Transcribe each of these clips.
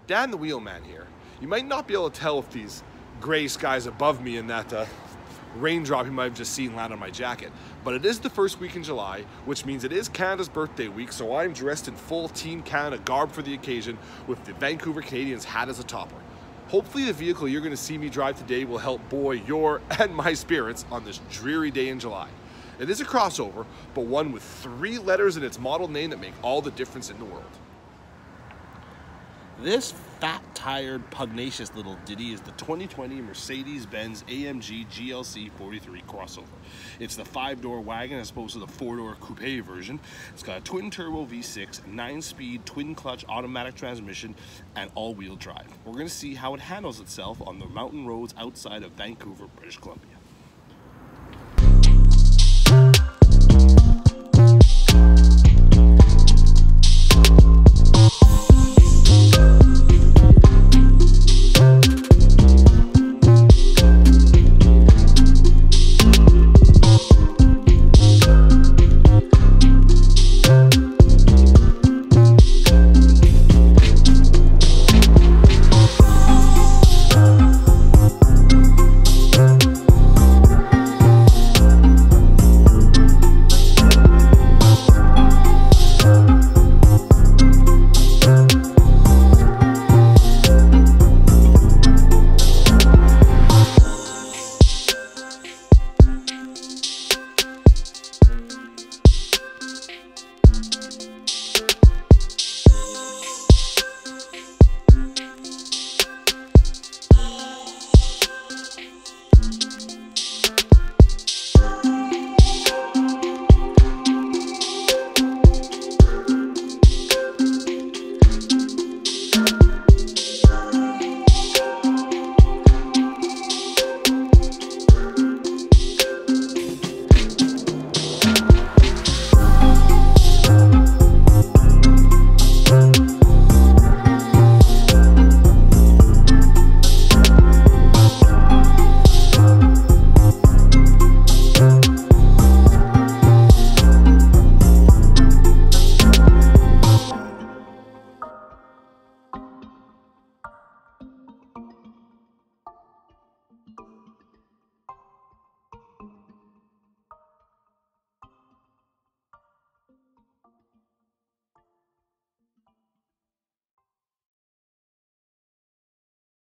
Dan the Wheelman here. You might not be able to tell with these gray skies above me and that raindrop you might have just seen land on my jacket, but it is the first week in July, which means it is Canada's birthday week, so I'm dressed in full Team Canada garb for the occasion with the Vancouver Canadians hat as a topper. Hopefully the vehicle you're going to see me drive today will help buoy your and my spirits on this dreary day in July. It is a crossover, but one with 3 letters in its model name that make all the difference in the world. This fat-tired, pugnacious little ditty is the 2020 Mercedes-Benz AMG GLC 43 crossover. It's the 5-door wagon as opposed to the 4-door coupe version. It's got a twin-turbo V6, 9-speed twin-clutch automatic transmission, and all-wheel drive. We're going to see how it handles itself on the mountain roads outside of Vancouver, British Columbia.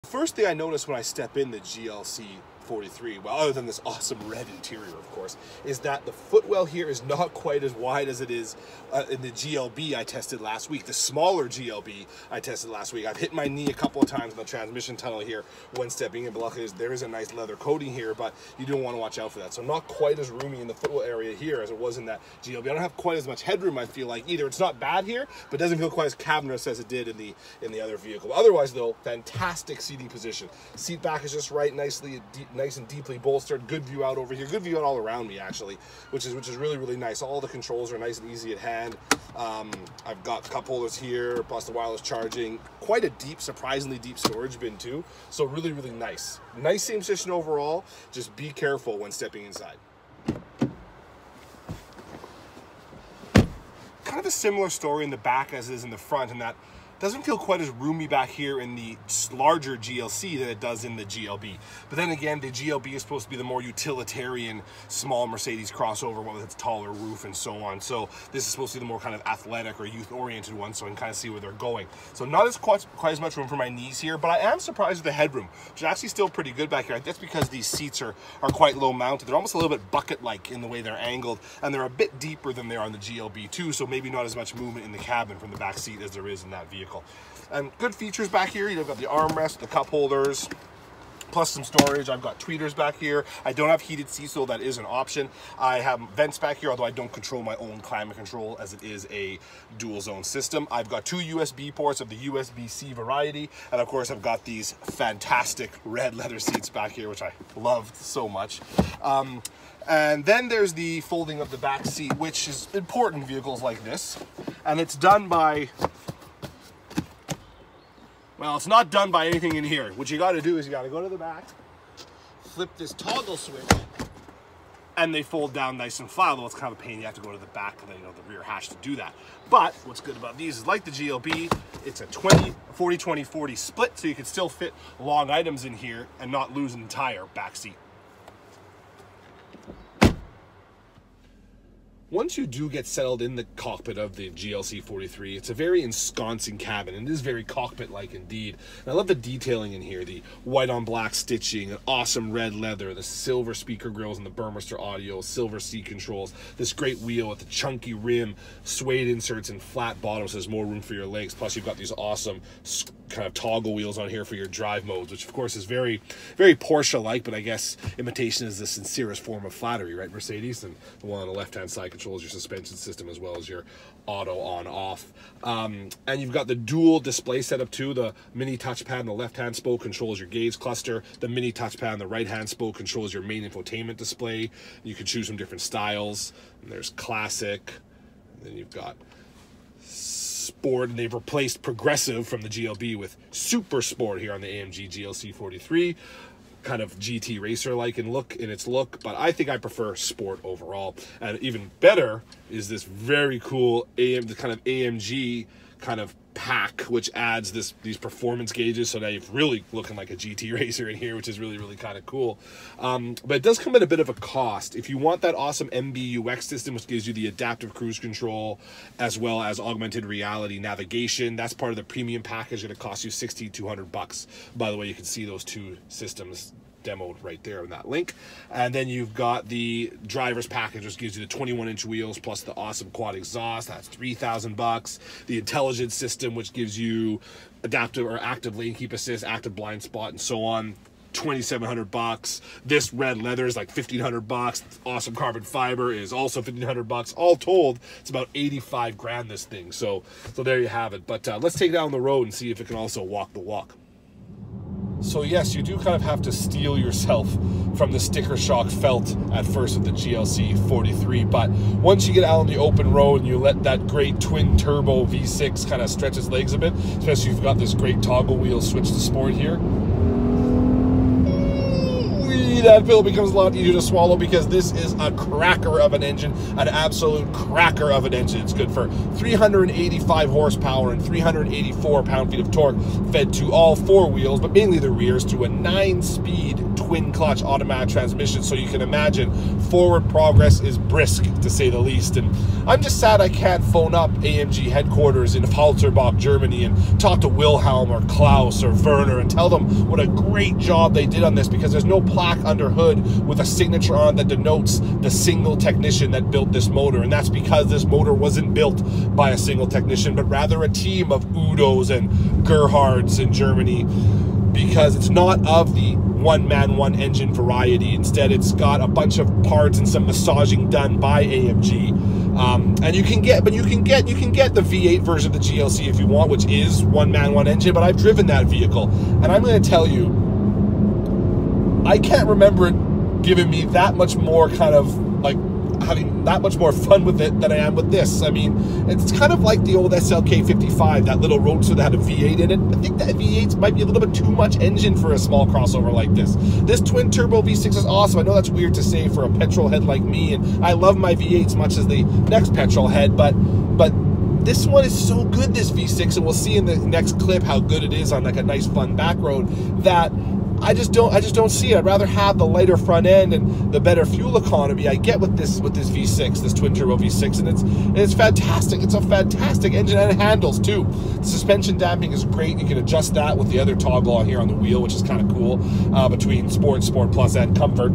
First thing I notice when I step in the GLC 43, well, other than this awesome red interior, of course, is that the footwell here is not quite as wide as it is in the GLB I tested last week. The smaller GLB I tested last week. I've hit my knee a couple of times in the transmission tunnel here when stepping in, but luckily there is a nice leather coating here, but you do want to watch out for that. So not quite as roomy in the footwell area here as it was in that GLB. I don't have quite as much headroom, I feel like, either. It's not bad here, but it doesn't feel quite as cavernous as it did in the other vehicle. But otherwise, though, fantastic seating position. Seat back is just right, nice and deeply bolstered. Good view out over here. Good view out all around me, actually, which is really, really nice. All the controls are nice and easy at hand. I've got cup holders here, plus the wireless charging. Quite a deep, surprisingly deep storage bin too. So really, really nice. Nice seating position overall. Just be careful when stepping inside. Kind of a similar story in the back as it is in the front, in that doesn't feel quite as roomy back here in the larger GLC than it does in the GLB. But then again, the GLB is supposed to be the more utilitarian small Mercedes crossover one with its taller roof and so on. So this is supposed to be the more kind of athletic or youth-oriented one, so I can kind of see where they're going. So not as quite as much room for my knees here, but I am surprised with the headroom, which is actually still pretty good back here. That's because these seats are quite low mounted. They're almost a little bit bucket-like in the way they're angled, and they're a bit deeper than they are in the GLB too, so maybe not as much movement in the cabin from the back seat as there is in that vehicle. And good features back here. You've got the armrest, the cup holders, plus some storage. I've got tweeters back here. I don't have heated seats, so that is an option. I have vents back here, although I don't control my own climate control as it is a dual zone system. I've got 2 USB ports of the USB-C variety, and of course I've got these fantastic red leather seats back here, which I loved so much. And then there's the folding of the back seat, which is important in vehicles like this, and it's done by, well, it's not done by anything in here. What you got to do is you got to go to the back, flip this toggle switch, and they fold down nice and flat, although it's kind of a pain. You have to go to the back of the, the rear hatch to do that. But what's good about these is, like the GLB, it's a 40-20-40 split, so you can still fit long items in here and not lose an entire back seat. Once you do get settled in the cockpit of the GLC 43, it's a very ensconcing cabin, and it is very cockpit-like indeed. And I love the detailing in here, the white on black stitching, an awesome red leather, the silver speaker grills and the Burmester audio, silver seat controls, this great wheel with the chunky rim, suede inserts and flat bottoms, so there's more room for your legs. Plus you've got these awesome kind of toggle wheels on here for your drive modes, which of course is very, very Porsche-like, but I guess imitation is the sincerest form of flattery, right, Mercedes? And the one on the left-hand side controls your suspension system as well as your auto on-off. And you've got the dual display setup too. The mini touchpad on the left-hand spoke controls your gauge cluster. The mini touchpad on the right-hand spoke controls your main infotainment display. You can choose from different styles. And there's classic. And then you've got Sport, and they've replaced Progressive from the GLB with Super Sport here on the AMG GLC 43. Kind of GT racer-like in its look, but I think I prefer Sport overall. And even better is this very cool the kind of AMG kind of pack, which adds these performance gauges, so now you're really looking like a GT racer in here, which is really, really kind of cool. But it does come at a bit of a cost. If you want that awesome MBUX system, which gives you the adaptive cruise control as well as augmented reality navigation, that's part of the premium package. Going to cost you $6,200. By the way, you can see those two systems demoed right there in that link. And then you've got the driver's package, which gives you the 21-inch wheels plus the awesome quad exhaust. That's $3,000. The intelligence system, which gives you adaptive or active lane keep assist, active blind spot, and so on, $2,700. This red leather is like $1,500. Awesome carbon fiber is also $1,500. All told, it's about 85 grand, this thing. So there you have it. But let's take it down the road and see if it can also walk the walk. So yes, you do kind of have to steel yourself from the sticker shock felt at first with the GLC 43, but once you get out on the open road and you let that great twin turbo V6 kind of stretch its legs a bit, especially if you've got this great toggle wheel switch to sport here, that pill becomes a lot easier to swallow, because this is a cracker of an engine, an absolute cracker of an engine. It's good for 385 horsepower and 384 pound-feet of torque, fed to all four wheels, but mainly the rears, to a 9-speed twin-clutch automatic transmission. So you can imagine forward progress is brisk, to say the least. And I'm just sad I can't phone up AMG headquarters in Halterbach, Germany, and talk to Wilhelm or Klaus or Werner and tell them what a great job they did on this, because there's no plaque under hood with a signature on that denotes the single technician that built this motor. And that's because this motor wasn't built by a single technician, but rather a team of Udos and Gerhards in Germany, because it's not of the one-man, one-engine variety. Instead, it's got a bunch of parts and some massaging done by AMG. And you can get the V8 version of the GLC if you want, which is one-man, one-engine, but I've driven that vehicle, and I'm going to tell you, I can't remember it giving me that much more kind of like having that much more fun with it than I am with this. I mean, it's kind of like the old SLK 55, that little roadster that had a V8 in it. I think that V8 might be a little bit too much engine for a small crossover like this. This twin turbo V6 is awesome. I know that's weird to say for a petrol head like me, and I love my V8s much as the next petrol head, but this one is so good, this V6, and we'll see in the next clip how good it is on like a nice fun back road, that I just don't see it. I'd rather have the lighter front end and the better fuel economy I get with this V6, this twin turbo V6, and it's fantastic. It's a fantastic engine, and it handles too. The suspension damping is great. You can adjust that with the other toggle on here on the wheel, which is kind of cool, between Sport, Sport Plus, and Comfort.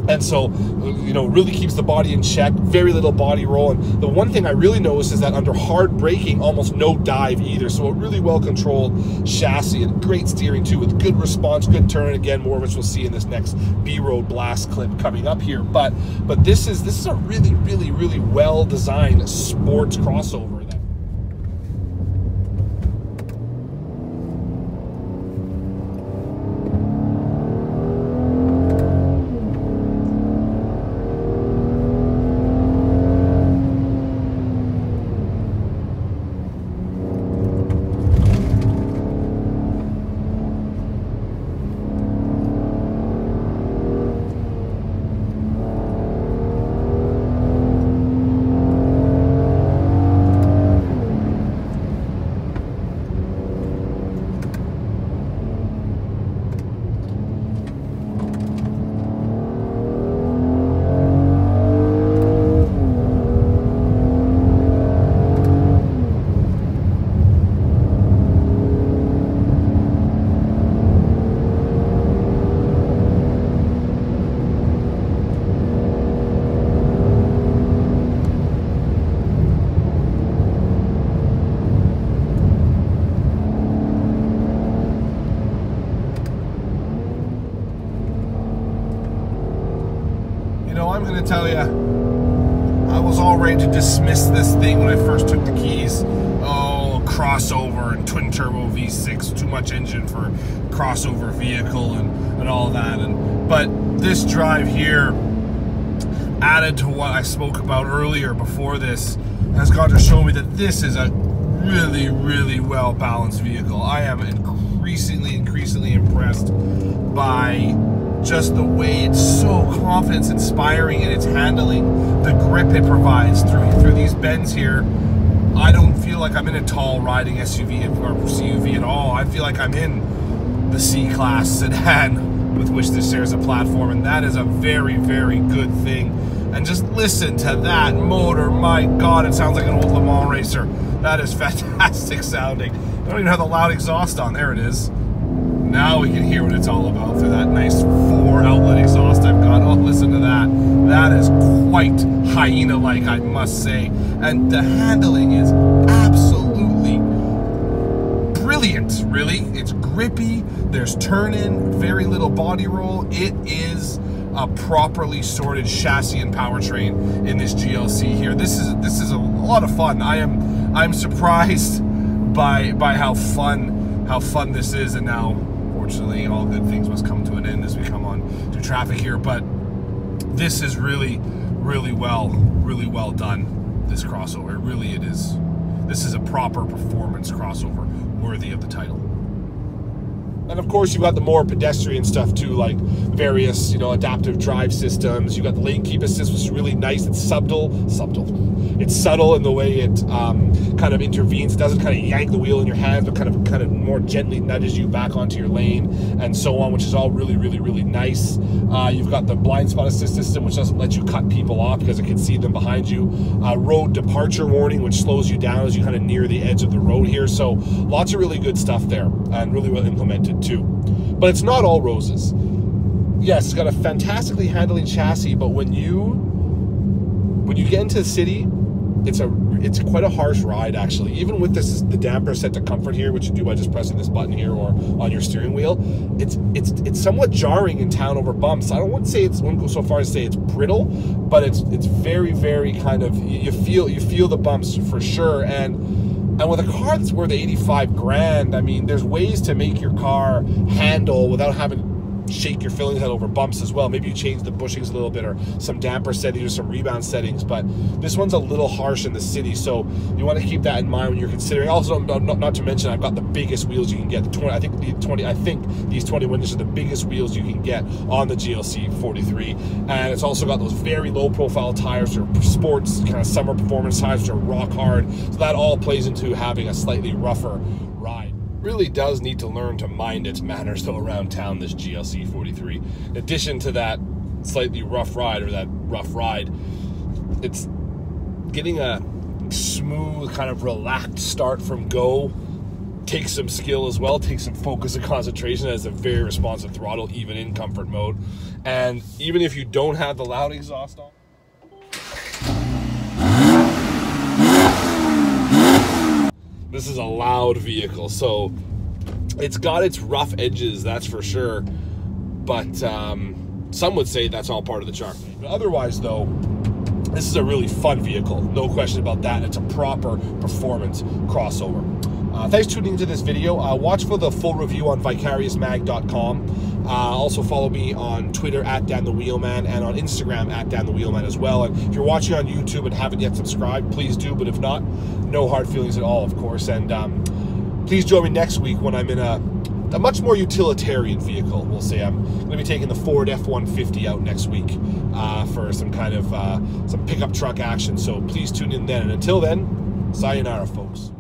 And so, you know, really keeps the body in check, very little body roll. And the one thing I really noticed is that under hard braking, almost no dive either. So a really well-controlled chassis and great steering too, with good response, good turn. Again, more of which we'll see in this next B-Road Blast clip coming up here. But this is a really, really, really well-designed sports crossover. I'm gonna tell you, I was all ready to dismiss this thing when I first took the keys. Oh, crossover and twin turbo V6, too much engine for crossover vehicle and all that. But this drive here, added to what I spoke about earlier before this, has got to show me that this is a really, really well balanced vehicle. I am increasingly impressed by just the way it's so confidence inspiring in its handling, the grip it provides through these bends here. I don't feel like I'm in a tall riding SUV or CUV at all. I feel like I'm in the C-Class sedan with which this shares a platform, and that is a very, very good thing. And just listen to that motor. My God, it sounds like an old Le Mans racer. That is fantastic sounding. I don't even have the loud exhaust on. There it is. Now we can hear what it's all about through that nice 4-outlet exhaust I've got. Oh, listen to that. That is quite hyena-like, I must say. And the handling is absolutely brilliant, really. It's grippy. There's turn-in, very little body roll. It is a properly sorted chassis and powertrain in this GLC here. This is a lot of fun. I'm surprised by how fun this is, and now fortunately all good things must come to an end as we come on to traffic here. But this is really well done, this crossover. Really it is. This is a proper performance crossover worthy of the title. And of course, you've got the more pedestrian stuff too, like various, adaptive drive systems. You've got the lane keep assist, which is really nice. It's subtle. It's subtle in the way it kind of intervenes. It doesn't kind of yank the wheel in your hands, but kind of more gently nudges you back onto your lane and so on, which is all really nice. You've got the blind spot assist system, which doesn't let you cut people off because it can see them behind you. Road departure warning, which slows you down as you kind of near the edge of the road here. So lots of really good stuff there, and really well implemented too. But it's not all roses. Yes, it's got a fantastically handling chassis, but when you get into the city, it's quite a harsh ride, actually. Even with the damper set to comfort here, which you do by just pressing this button here or on your steering wheel, it's somewhat jarring in town over bumps. I wouldn't go so far as to say it's brittle, but it's very kind of, you feel the bumps for sure. And with a car that's worth 85 grand, I mean, there's ways to make your car handle without having to shake your fillings head over bumps as well. Maybe you change the bushings a little bit, or some damper settings, or some rebound settings. But this one's a little harsh in the city, so you want to keep that in mind when you're considering. Also, not to mention, I've got the biggest wheels you can get. I think these 21 inches are the biggest wheels you can get on the GLC 43, and it's also got those very low profile tires for sports, kind of summer performance tires, which are rock hard. So that all plays into having a slightly rougher ride. Really does need to learn to mind its manners though around town, this GLC 43. In addition to that slightly rough ride, it's getting a smooth, kind of relaxed start from go. Takes some skill as well, takes some focus and concentration. It has a very responsive throttle, even in comfort mode. And even if you don't have the loud exhaust on, this is a loud vehicle, so it's got its rough edges, that's for sure. But some would say that's all part of the charm. But otherwise, though, this is a really fun vehicle, no question about that. It's a proper performance crossover. Thanks for tuning into this video. Watch for the full review on vicariousmag.com. Also follow me on Twitter @DanTheWheelman and on Instagram @DanTheWheelman as well. And if you're watching on YouTube and haven't yet subscribed, please do. But if not, no hard feelings at all, of course. And please join me next week when I'm in a much more utilitarian vehicle. We'll say I'm going to be taking the Ford F-150 out next week for some kind of some pickup truck action. So please tune in then. And until then, sayonara, folks.